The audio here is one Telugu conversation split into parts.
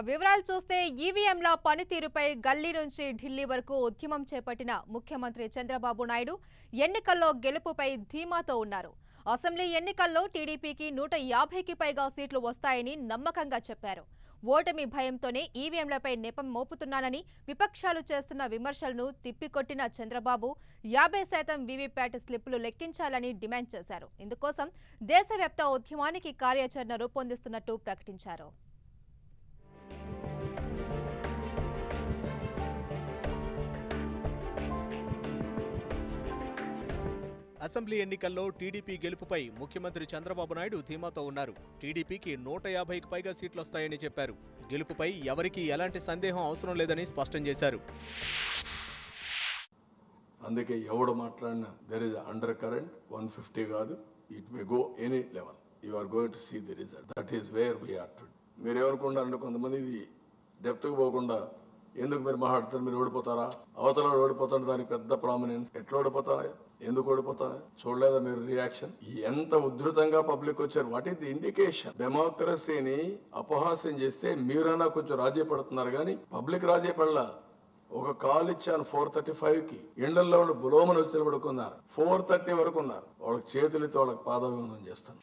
వివరాలు చూస్తే ఈవీఎంల పనితీరుపై గల్లీ నుంచి ఢిల్లీ వరకు ఉద్యమం చేపట్టిన ముఖ్యమంత్రి చంద్రబాబు నాయుడు ఎన్నికల్లో గెలుపుపై ధీమాతో ఉన్నారు. అసెంబ్లీ ఎన్నికల్లో టీడీపీకి 150కి పైగా సీట్లు వస్తాయని నమ్మకంగా చెప్పారు. ఓటమి భయంతోనే ఈవీఎంలపై నెపం మోపుతున్నానని విపక్షాలు చేస్తున్న విమర్శలను తిప్పికొట్టిన చంద్రబాబు 50% వీవీప్యాట్ స్లిప్పులు లెక్కించాలని డిమాండ్ చేశారు. ఇందుకోసం దేశవ్యాప్త ఉద్యమానికి కార్యాచరణ రూపొందిస్తున్నట్టు ప్రకటించారు. అసెంబ్లీ ఎన్నికల్లో టీడీపీ గెలుపుపై ముఖ్యమంత్రి చంద్రబాబు నాయుడు ధీమాతో ఉన్నారు. టీడీపీకి 150కి పైగా సీట్లు వస్తాయని చెప్పారు. గెలుపుపై ఎవరికీ ఎలాంటి సందేహం అవసరం లేదని స్పష్టం చేశారు. అందుకే ఎవడు మాట్లాడినా దెర్ ఇస్ అండర్ కరెంట్ 150 కాదు, it may go any level. You are going to see the result. That is where we are today. మీరు ఏమనుకుంటారంటే కొంతమంది ఇది డెప్త్కి పోకుండా ఎందుకు మీరు మాట్లాడుతారు, మీరు ఓడిపోతారా, అవతల ఓడిపోతారు, దానికి పెద్ద ప్రామినెన్స్. ఎట్లా ఓడిపోతారా, ఎందుకు ఓడిపోతారా చూడలేదా మీరు రియాక్షన్? ఎంత ఉధృతంగా పబ్లిక్ వచ్చారు. What is the indication? డెమోక్రసీని అపహాస్యం చేస్తే మీరైనా కొంచెం రాజీ పడుతున్నారు కానీ పబ్లిక్ రాజీ పడలా. ఒక కాల్ ఇచ్చాను 4:35కి, ఎండల్లో బులోమని వచ్చి పడుకున్నారు. 4:30 వరకు ఉన్నారు. వాళ్ళకి చేతులతో వాళ్ళకి పాదాభివందనం చేస్తాను.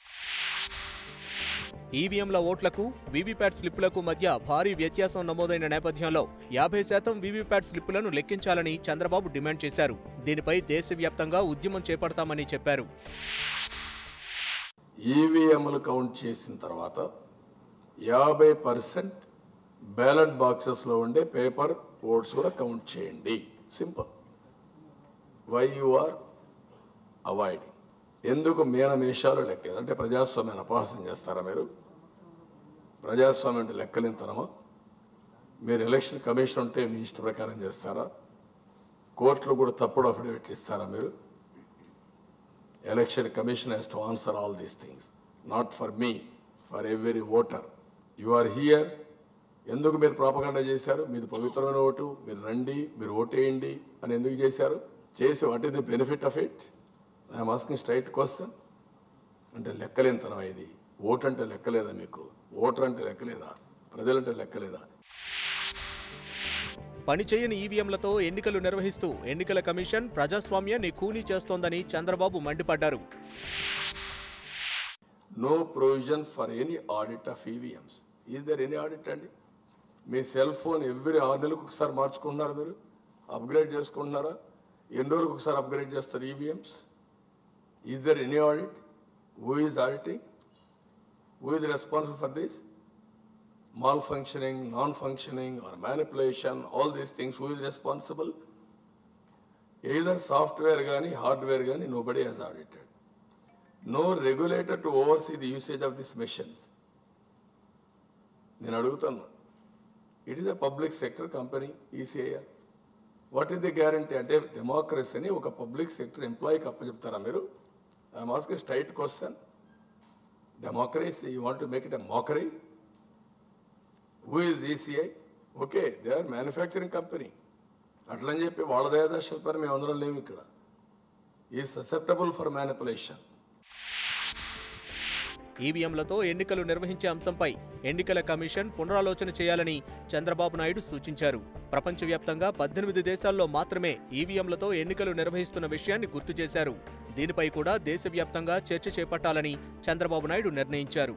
ఈవీఎంల ఓట్లకు వీవీప్యాట్ స్లిప్పులకు మధ్య భారీ వ్యత్యాసం నమోదైన నేపథ్యంలో 50% వీవీప్యాట్ స్లిప్పులను లెక్కించాలని చంద్రబాబు డిమాండ్ చేశారు. దీనిపై దేశవ్యాప్తంగా ఉద్యమం చేపడతామని చెప్పారు. ఈవీఎంలు కౌంట్ చేసిన తర్వాత 50% బ్యాలెట్ బాక్సెస్ లో ఉండే పేపర్ ఓట్స్ కూడా కౌంట్ చేయండి. Simple. Why you are avoiding? ఎందుకు మేనమేషాలు లెక్క? అంటే ప్రజాస్వామ్యాన్ని అపహాస్యం చేస్తారా మీరు? ప్రజాస్వామ్యం అంటే లెక్కలేంతనమా? మీరు ఎలక్షన్ కమిషన్ ఉంటే మీ ఇష్ట ప్రకారం చేస్తారా? కోర్టులు కూడా తప్పుడు అఫిడవిట్లు ఇస్తారా మీరు? Election commission has to answer all these things, not for me, for every voter. You are here. ఎందుకు మీరు ప్రాపగండా చేశారు? మీది పవిత్రమైన ఓటు, మీరు రండి, మీరు ఓటేయండి అని ఎందుకు చేశారు? చేసి what is the benefit of it? I'm asking straight question. అంటే లెక్కలేంతనం ఇది. ఓటు అంటే లెక్కలేదా మీకు? ఓటర్ అంటే లెక్కలేదా? ప్రజలంటే లెక్కలేదా? పనిచేయని ఈవీఎంలతో ఎన్నికలు నిర్వహిస్తూ ఎన్నికల కమిషన్ ప్రజాస్వామ్యాన్ని ఖూనీ చేస్తోందని చంద్రబాబు మండిపడ్డారు. No provision for any audit of EVMs. Is there any audit అండి? మీ సెల్ ఫోన్ ఎవ్రీ 6 నెలలకు ఒకసారి మార్చుకుంటున్నారు, మీరు అప్గ్రేడ్ చేసుకుంటున్నారా? ఎన్ని రోజులకు ఒకసారి అప్గ్రేడ్ చేస్తారు EVMs? Is there any audit? Who is auditing? Who is responsible for this? Malfunctioning, non-functioning or manipulation, all these things, who is responsible? Either software gani, hardware gani, nobody has audited. No regulator to oversee the usage of these machines. Nenu adugutanu. It is a public sector company, ECIL. What is the guarantee? Ante democracy ni oka public sector employee ki appacheptara meeru? I am asking a straight question. Democracy, you want to make it a mockery? Who is ECI? Okay, they are manufacturing company. అట్లని చెప్పి వాళ్ళ దయాదర్శల పైన మేము అందరం లేవు ఇక్కడ. ఈ ససెప్టబుల్ ఫర్ మ్యానిపులేషన్. ఈవీఎంలతో ఎన్నికలు నిర్వహించే అంశంపై ఎన్నికల కమిషన్ పునరాలోచన చేయాలని చంద్రబాబు నాయుడు సూచించారు. ప్రపంచవ్యాప్తంగా 18 దేశాల్లో మాత్రమే ఈవీఎంలతో ఎన్నికలు నిర్వహిస్తున్న విషయాన్ని గుర్తు చేశారు. దీనిపై కూడా దేశవ్యాప్తంగా చర్చ చేపట్టాలని చంద్రబాబు నాయుడు నిర్ణయించారు.